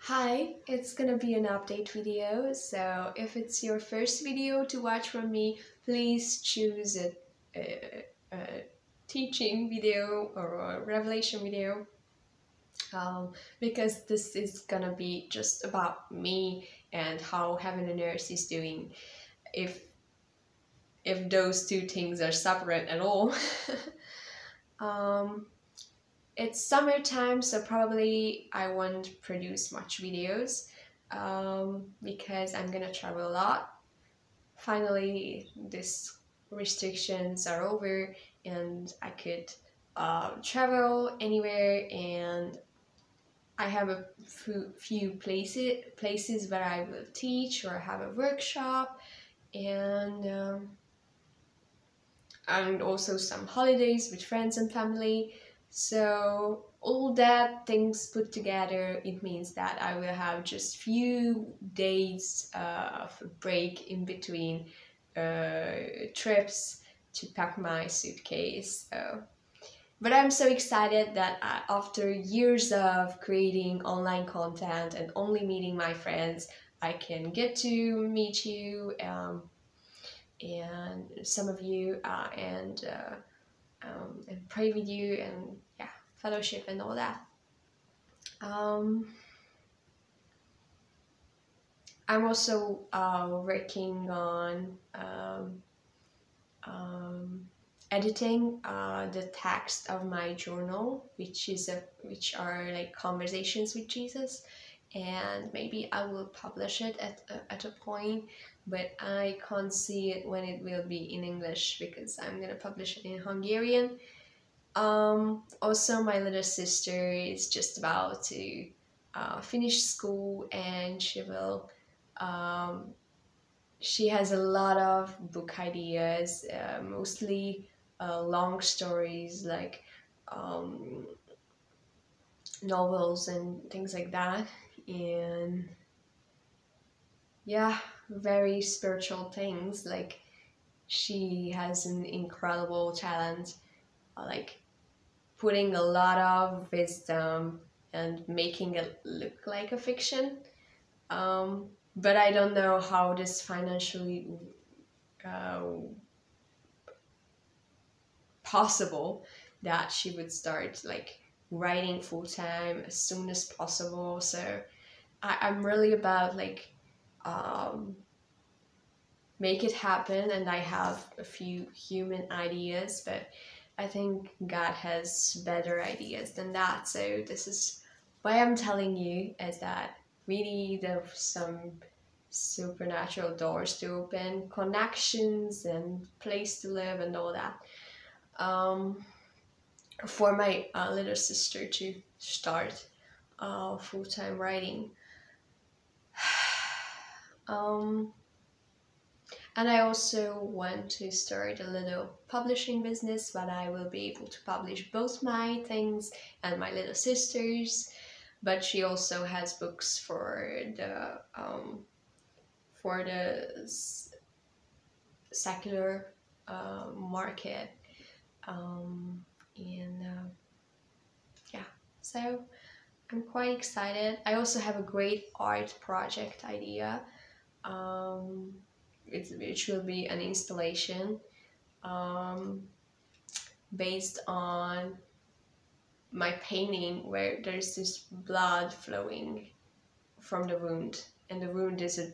Hi, it's gonna be an update video, so if it's your first video to watch from me, please choose a teaching video or a revelation video, because this is gonna be just about me and how Heaven and Earth is doing, if those two things are separate at all. It's summertime, so probably I won't produce much videos because I'm gonna travel a lot. Finally, these restrictions are over and I could travel anywhere, and I have a few places where I will teach or have a workshop, and also some holidays with friends and family. So all that things put together, it means that I will have just few days of a break in between trips to pack my suitcase. But I'm so excited that after years of creating online content and only meeting my friends, I can get to meet you and some of you and pray with you, and yeah, fellowship and all that. I'm also working on editing the text of my journal, which are like conversations with Jesus, and maybe I will publish it at a point, but I can't see it when it will be in English because I'm gonna publish it in Hungarian. Also, my little sister is just about to finish school, and she has a lot of book ideas, mostly long stories like novels and things like that, and yeah, very spiritual things. Like, she has an incredible talent, like putting a lot of wisdom and making it look like a fiction. But I don't know how this financially possible that she would start like writing full-time as soon as possible. So I'm really about like make it happen, and I have a few human ideas, but I think God has better ideas than that. So this is why I'm telling you, is that we need some supernatural doors to open, connections and place to live and all that, for my little sister to start full-time writing. And I also want to start a little publishing business, but I will be able to publish both my things and my little sister's. But she also has books for the secular market, and yeah. So I'm quite excited. I also have a great art project idea. Which will be an installation based on my painting, where there's this blood flowing from the wound, and the wound is a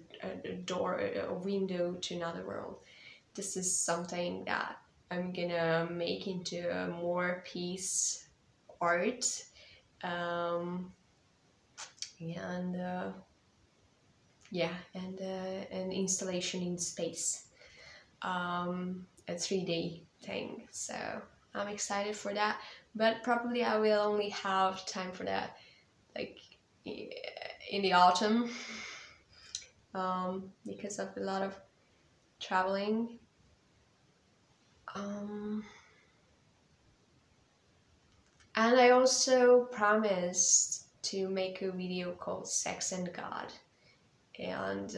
door, a window to another world. This is something that I'm gonna make into a more peace art, and an installation in space, a 3D thing. So I'm excited for that, but probably I will only have time for that like in the autumn, because of a lot of traveling. And I also promised to make a video called Sex and God, and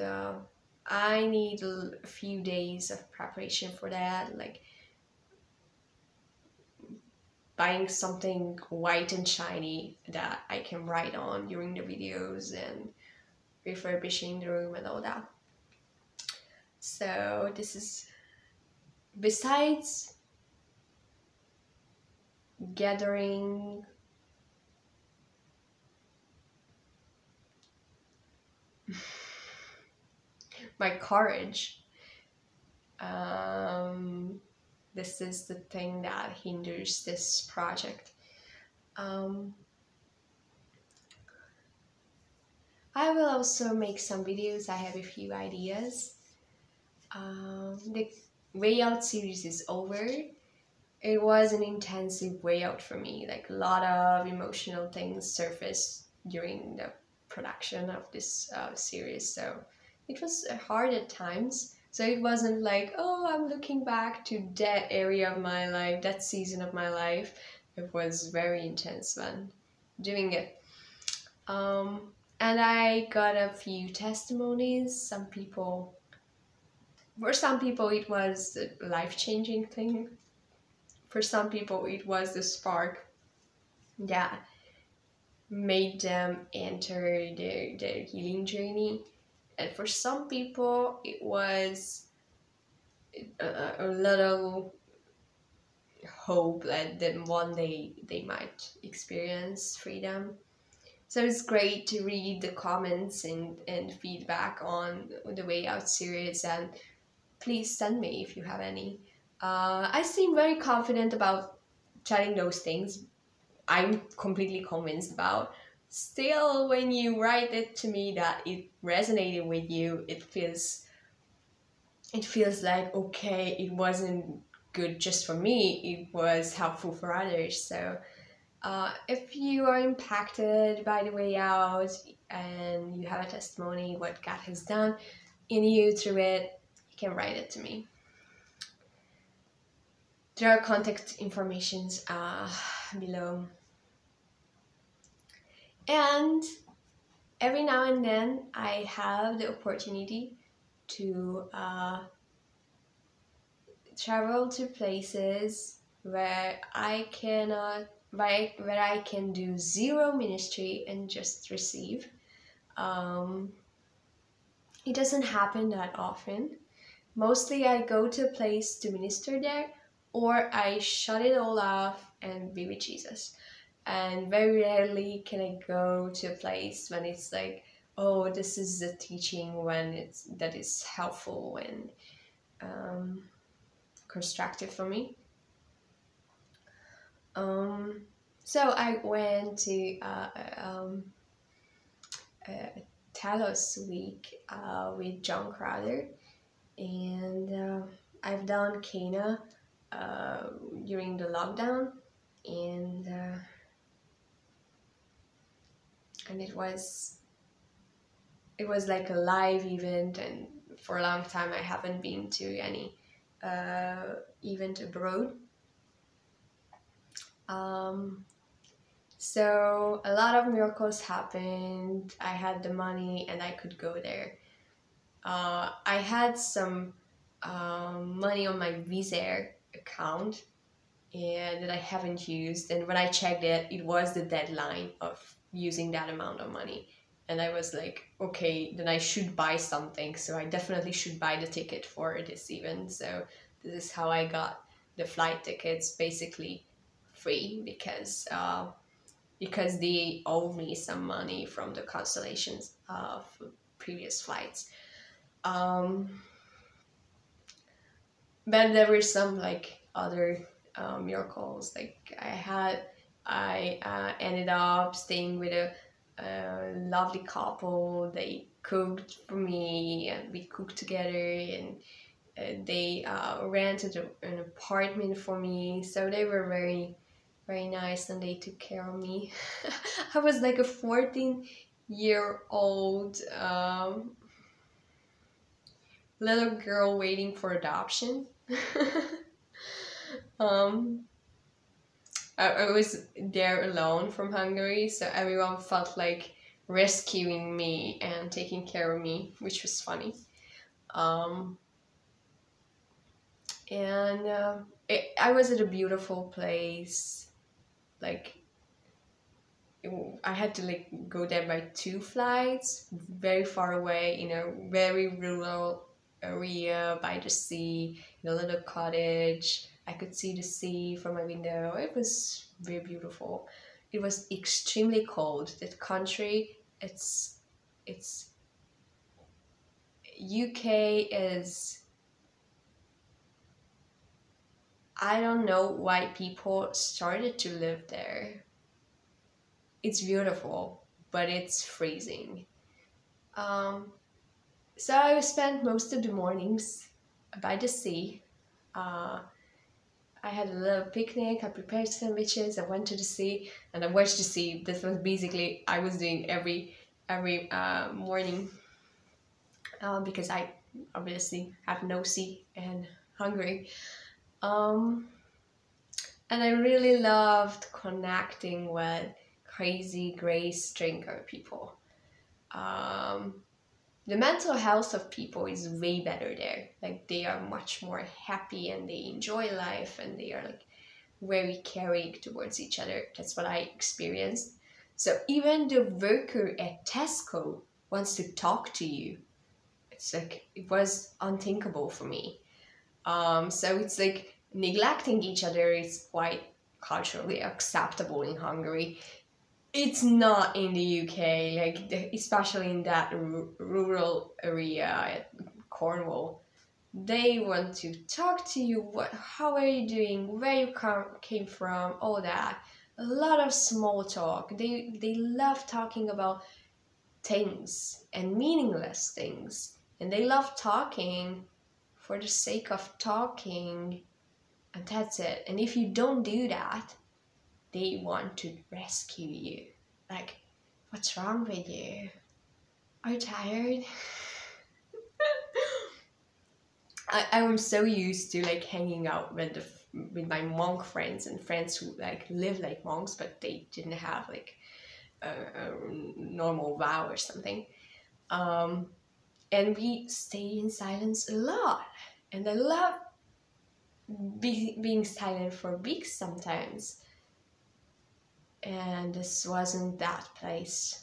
I need a few days of preparation for that, like buying something white and shiny that I can write on during the videos and refurbishing the room and all that. So this is, besides gathering my courage, this is the thing that hinders this project. I will also make some videos. I have a few ideas. The Way Out series is over. It was an intensive way out for me. Like, a lot of emotional things surfaced during the production of this series, so it was hard at times. So it wasn't like, oh, I'm looking back to that area of my life, that season of my life. It was very intense when doing it. And I got a few testimonies. For some people it was a life-changing thing. For some people it was the spark that made them enter their healing journey. And for some people it was a little hope that then one day they might experience freedom. So it's great to read the comments and feedback on the Way Out series, and please send me if you have any. I seem very confident about telling those things. I'm completely convinced about. Still, when you write it to me that it resonated with you, it feels like, okay, it wasn't good just for me, it was helpful for others. So if you are impacted by the Way Out and you have a testimony what God has done in you through it, you can write it to me. There are contact informations below. And every now and then I have the opportunity to travel to places where I cannot, where I can do zero ministry and just receive. It doesn't happen that often. Mostly I go to a place to minister there, or I shut it all off and be with Jesus. And very rarely can I go to a place when it's like, oh, this is the teaching, when that is helpful and constructive for me. So I went to Talos Week with John Crowder, and I've done Cana during the lockdown, and it was like a live event, and for a long time I haven't been to any event abroad. So a lot of miracles happened. I had the money and I could go there. I had some money on my Visa account and that I haven't used, and when I checked it, it was the deadline of using that amount of money, and I was like, okay, then I should buy something, so I definitely should buy the ticket for this event. So this is how I got the flight tickets, basically free, because they owe me some money from the cancellations of previous flights. But there were some like other miracles. Like I ended up staying with a lovely couple. They cooked for me and we cooked together, and they rented an apartment for me. So they were very, very nice and they took care of me. I was like a 14-year-old little girl waiting for adoption. I was there alone from Hungary, so everyone felt like rescuing me and taking care of me, which was funny. I was at a beautiful place. like, I had to like go there by 2 flights, very far away, in a very rural area by the sea, in a little cottage. I could see the sea from my window. It was very beautiful. It was extremely cold. That country, it's UK is, I don't know why people started to live there. It's beautiful, but it's freezing. So I spent most of the mornings by the sea. I had a little picnic, I prepared sandwiches, I went to the sea, and I watched the sea. This was basically I was doing every morning, because I obviously have no sea in Hungary. And I really loved connecting with crazy grace drinker people. The mental health of people is way better there. Like, they are much more happy and they enjoy life and they are like very caring towards each other. That's what I experienced. So even the worker at Tesco wants to talk to you. It's like, it was unthinkable for me. So it's like neglecting each other is quite culturally acceptable in Hungary. It's not in the UK, like especially in that rural area at Cornwall. They want to talk to you. How are you doing? Where you came from? All that. A lot of small talk. They love talking about things and meaningless things, and they love talking for the sake of talking, and that's it. And if you don't do that, they want to rescue you. Like, what's wrong with you? Are you tired? I was so used to like hanging out with my monk friends and friends who like live like monks, but they didn't have like a normal vow or something. And we stay in silence a lot. And I love being silent for weeks sometimes. And this wasn't that place.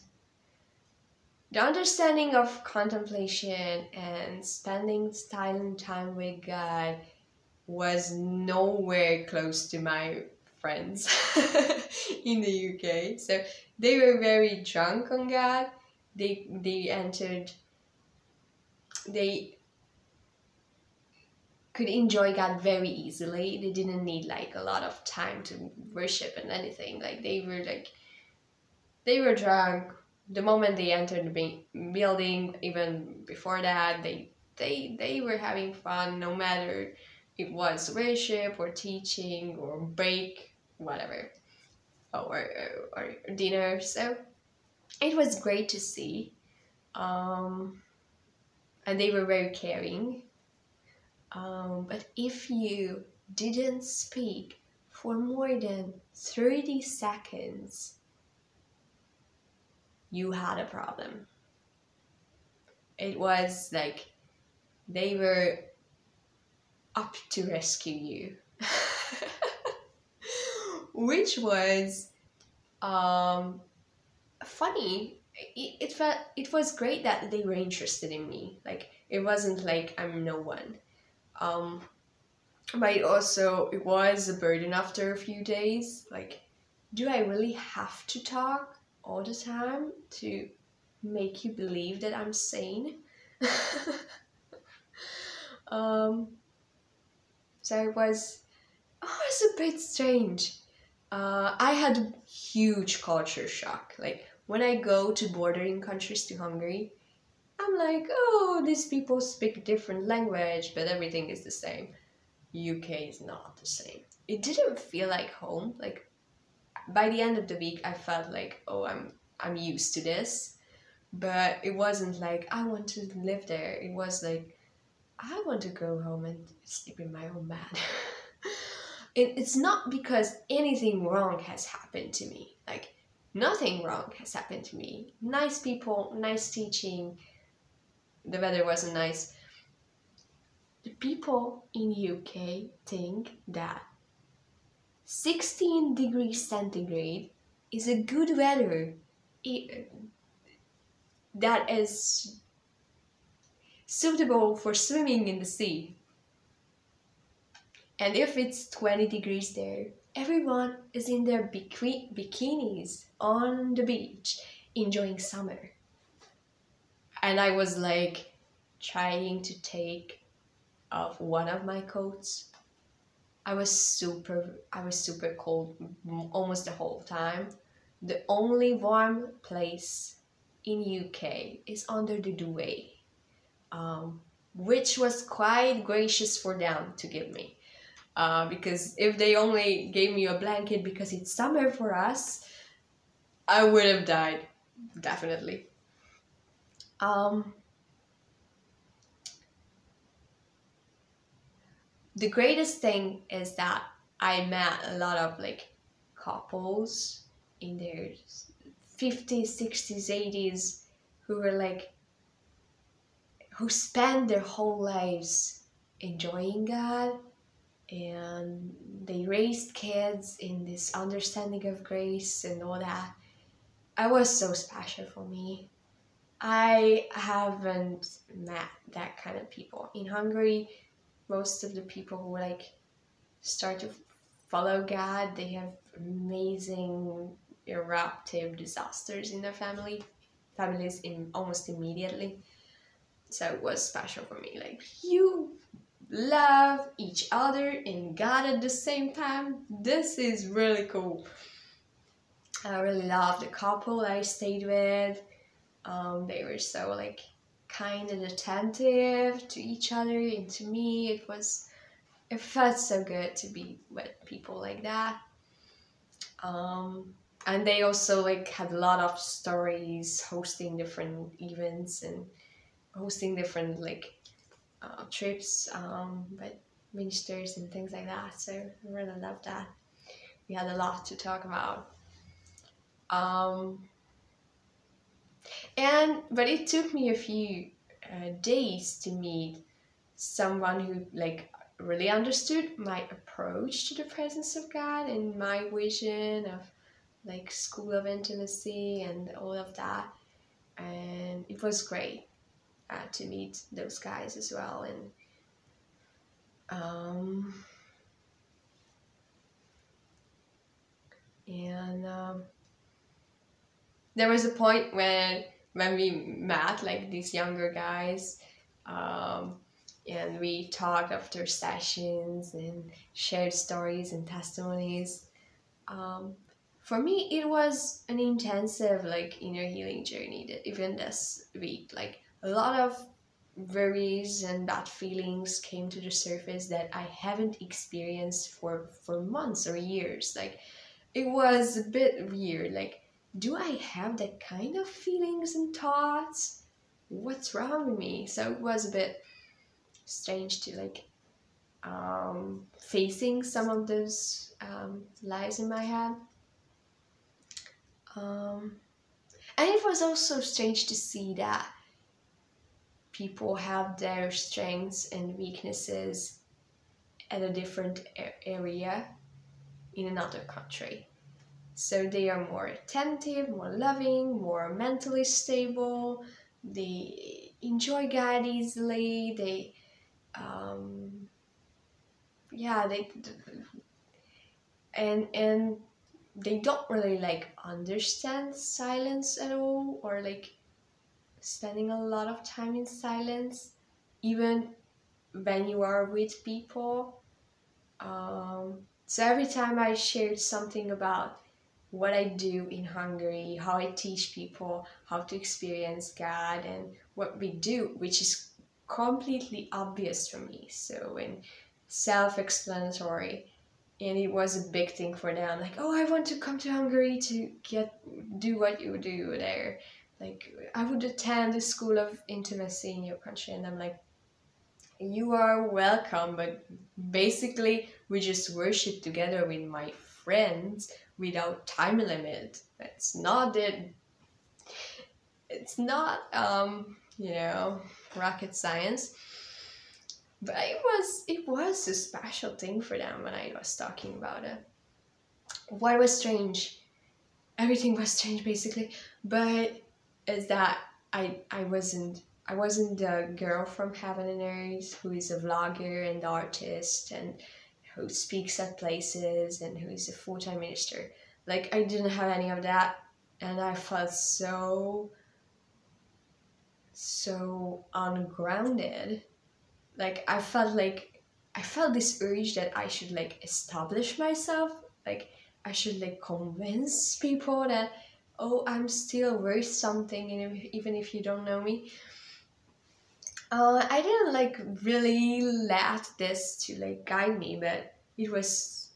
The understanding of contemplation and spending silent time with God was nowhere close to my friends in the UK. So they were very drunk on God. They could enjoy God very easily. They didn't need like a lot of time to worship and anything. Like they were drunk the moment they entered the building. Even before that, they were having fun, no matter it was worship or teaching or break, whatever, or dinner. So it was great to see, and they were very caring. But if you didn't speak for more than 30 seconds, you had a problem. It was like they were up to rescue you. Which was funny. It was great that they were interested in me. Like, it wasn't like I'm no one. But it was a burden after a few days. Like, do I really have to talk all the time to make you believe that I'm sane? So it was a bit strange. I had a huge culture shock. Like, when I go to bordering countries to Hungary, I'm like, oh, these people speak different language, but everything is the same. UK is not the same. It didn't feel like home. Like, by the end of the week, I felt like, oh, I'm used to this. But it wasn't like, I want to live there. It was like, I want to go home and sleep in my own bed. It's not because anything wrong has happened to me. Like, nothing wrong has happened to me. Nice people, nice teaching. The weather wasn't nice. The people in UK think that 16 degrees centigrade is a good weather. That is suitable for swimming in the sea. And if it's 20 degrees there, everyone is in their bikinis on the beach enjoying summer. And I was like trying to take off one of my coats. I was super cold almost the whole time. The only warm place in UK is under the duvet, which was quite gracious for them to give me. Because if they only gave me a blanket because it's summer for us, I would have died, definitely. The greatest thing is that I met a lot of like couples in their 50s, 60s, 80s who were like, who spend their whole lives enjoying God, and they raised kids in this understanding of grace and all that. It was so special for me. I haven't met that kind of people. In Hungary, most of the people who like start to follow God, they have amazing eruptive disasters in their families almost immediately. So it was special for me. Like, you love each other and God at the same time. This is really cool. I really loved the couple I stayed with. They were so like kind and attentive to each other and to me. It felt so good to be with people like that. And they also like had a lot of stories, hosting different events and hosting different like trips, with ministers and things like that. So I really loved that. We had a lot to talk about. But it took me a few days to meet someone who like really understood my approach to the presence of God and my vision of like school of intimacy and all of that. And it was great to meet those guys as well. And there was a point when we met, like these younger guys, and we talked after sessions and shared stories and testimonies. For me, it was an intensive like inner healing journey. That even this week, like a lot of worries and bad feelings came to the surface that I haven't experienced for months or years. Like, it was a bit weird. Like, do I have that kind of feelings and thoughts? What's wrong with me? So it was a bit strange to like facing some of those lies in my head. And it was also strange to see that people have their strengths and weaknesses at a different area in another country. So they are more attentive, more loving, more mentally stable. They enjoy God easily. They they don't really like understand silence at all, or like spending a lot of time in silence, even when you are with people. So every time I shared something about what I do in Hungary, how I teach people how to experience God and what we do, which is completely obvious for me, so and self-explanatory, and it was a big thing for them, like, oh, I want to come to Hungary to do what you do there, like I would attend the school of intimacy in your country. And I'm like, you are welcome, but basically we just worship together with my friends without time limit. It's not rocket science, but it was a special thing for them when I was talking about it. what was strange, everything was strange basically, but is that I wasn't the girl from Heaven and Earth who is a vlogger and artist and who speaks at places and who is a full-time minister. Like, I didn't have any of that, and I felt so ungrounded. Like, I felt this urge that I should like establish myself, like I should like convince people that, oh, I'm still worth something, and even if you don't know me. I didn't like really let this to like guide me, but it was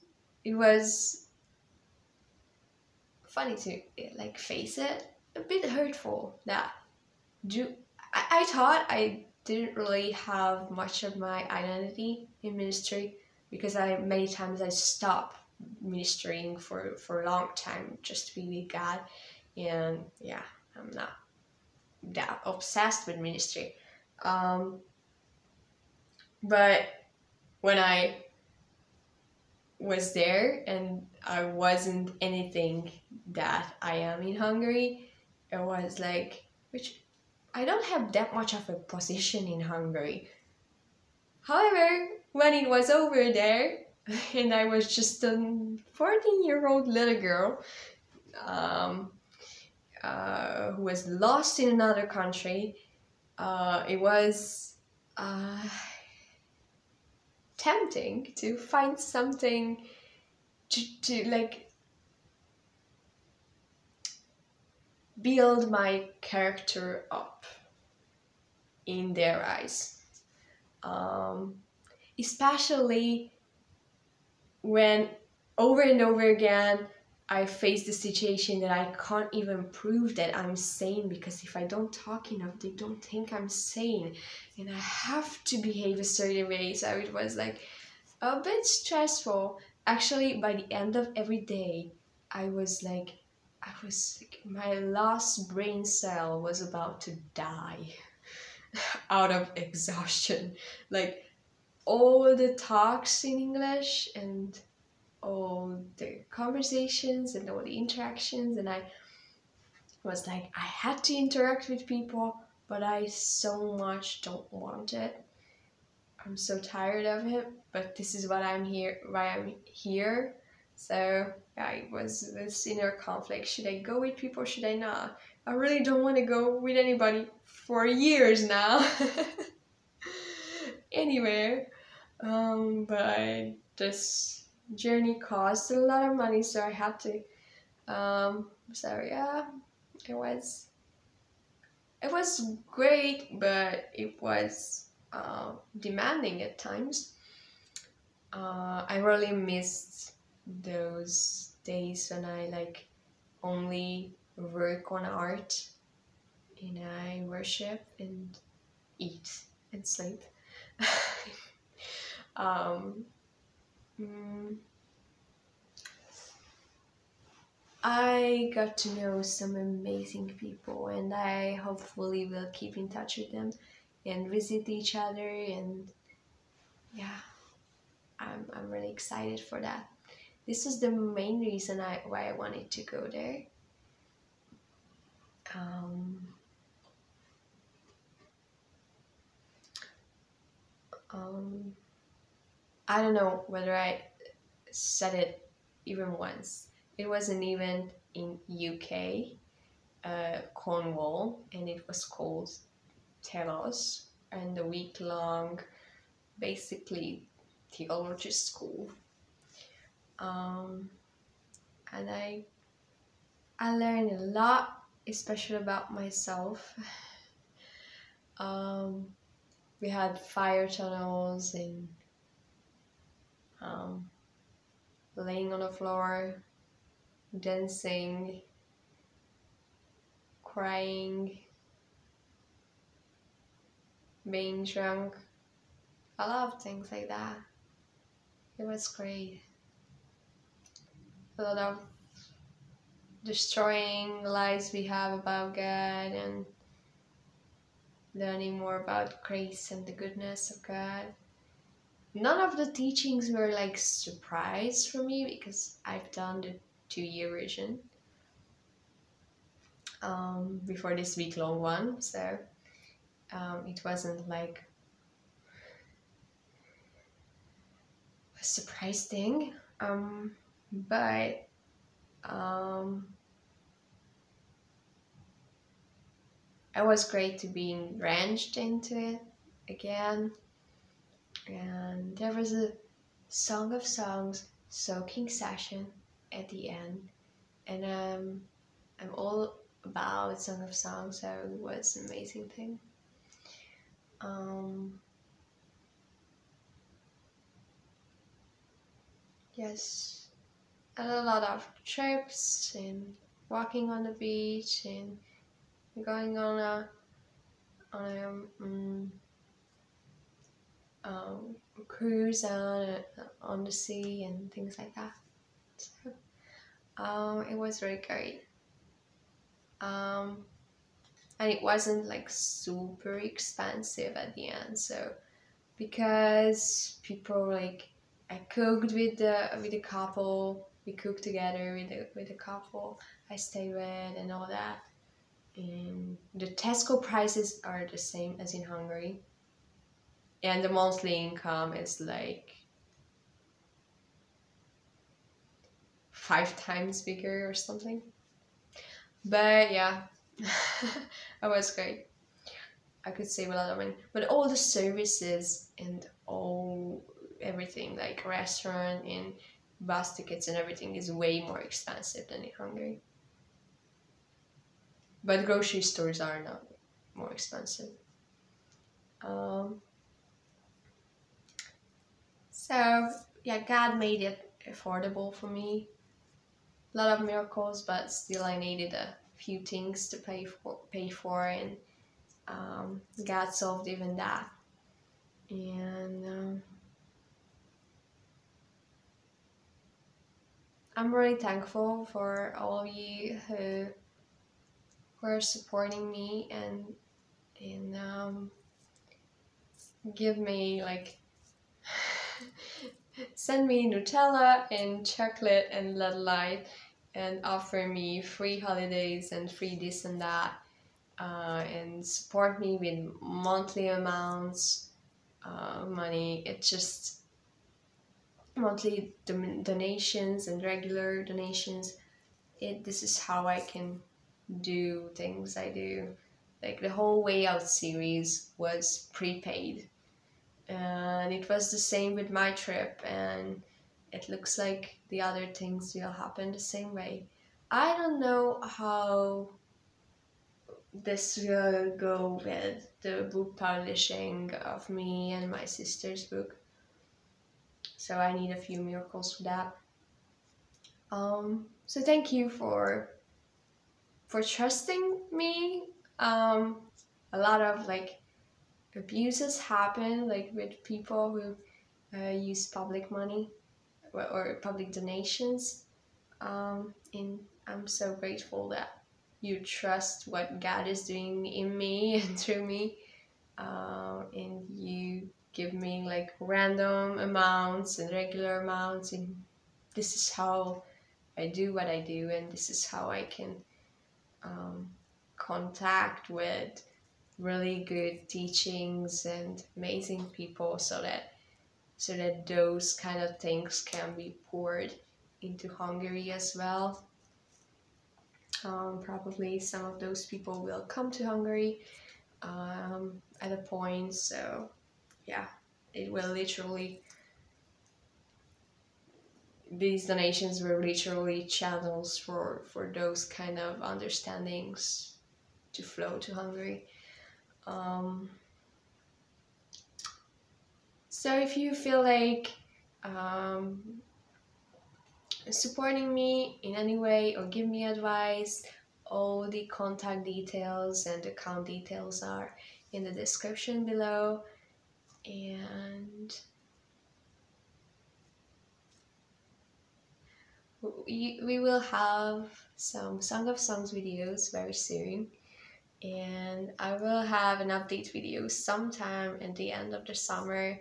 funny to like face it. A bit hurtful that I thought I didn't really have much of my identity in ministry, because many times I stopped ministering for a long time just to be with God, and yeah, I'm not that obsessed with ministry. But when I was there and I wasn't anything that I am in Hungary, it was like, which I don't have that much of a position in Hungary. However, when it was over there and I was just a 14-year-old little girl who was lost in another country, it was tempting to find something to like build my character up in their eyes, especially when over and over again I face the situation that I can't even prove that I'm sane, because if I don't talk enough, they don't think I'm sane, and I have to behave a certain way. So it was like a bit stressful. Actually, by the end of every day, I was like, my last brain cell was about to die out of exhaustion. Like, all the talks in English and all the conversations and all the interactions, and I was like, I had to interact with people, but I so much don't want it. I'm so tired of it, but this is why I'm here. So yeah, it was this inner conflict. Should I go with people? Should I not? I really don't want to go with anybody for years now. Anyway, but this journey cost a lot of money, so I had to. So yeah, it was great, but it was demanding at times. I really missed those days when I like only work on art and I worship and eat and sleep. I got to know some amazing people, and I hopefully will keep in touch with them and visit each other, and yeah, I'm really excited for that. This is the main reason why I wanted to go there. I don't know whether I said it even once. It was an event in UK, Cornwall, and it was called Telos, and a week-long, basically, theology school. And I learned a lot, especially about myself. We had fire tunnels and laying on the floor, dancing, crying, being drunk, a lot of things like that. It was great. A lot of destroying lies we have about God and learning more about grace and the goodness of God. none of the teachings were like surprise for me because I've done the 2-year version before this week-long one, so it wasn't like a surprise thing, but it was great to be drenched into it again. And there was a Song of Songs soaking session at the end, and I'm all about Song of Songs, so it was an amazing thing. Yes, and a lot of trips and walking on the beach and going on a cruise on the sea and things like that. So it was really great. And it wasn't like super expensive at the end, so because people like I cooked with the couple, we cooked together with the couple I stay with and all that. And the Tesco prices are the same as in Hungary, and the monthly income is like 5 times bigger or something. But yeah, it was great. I could save a lot of money, but all the services and everything like restaurant and bus tickets and everything is way more expensive than in Hungary. But grocery stores are not more expensive. So yeah, God made it affordable for me. A lot of miracles, but still I needed a few things to pay for, and God solved even that. And I'm really thankful for all of you who are supporting me and give me like send me Nutella and chocolate and Little Light and offer me free holidays and free this and that, and support me with monthly amounts money. It's just monthly donations and regular donations. This is how I can do things I do. Like the whole Way Out series was prepaid, and it was the same with my trip, and it looks like the other things will happen the same way. I don't know how this will go with the book publishing of me and my sister's book, so I need a few miracles for that. So thank you for trusting me. A lot of like abuses happen, like with people who use public money or public donations, and I'm so grateful that you trust what God is doing in me and through me, and you give me like random amounts and regular amounts, and this is how I do what I do, and this is how I can contact with really good teachings and amazing people, so that those kind of things can be poured into Hungary as well. Probably some of those people will come to Hungary at a point, so yeah, it will literally, these donations were literally channels for those kind of understandings to flow to Hungary. So if you feel like supporting me in any way or give me advice, all the contact details and account details are in the description below. And we will have some Song of Songs videos very soon, and I will have an update video sometime at the end of the summer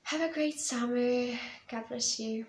Have a great summer. God bless you.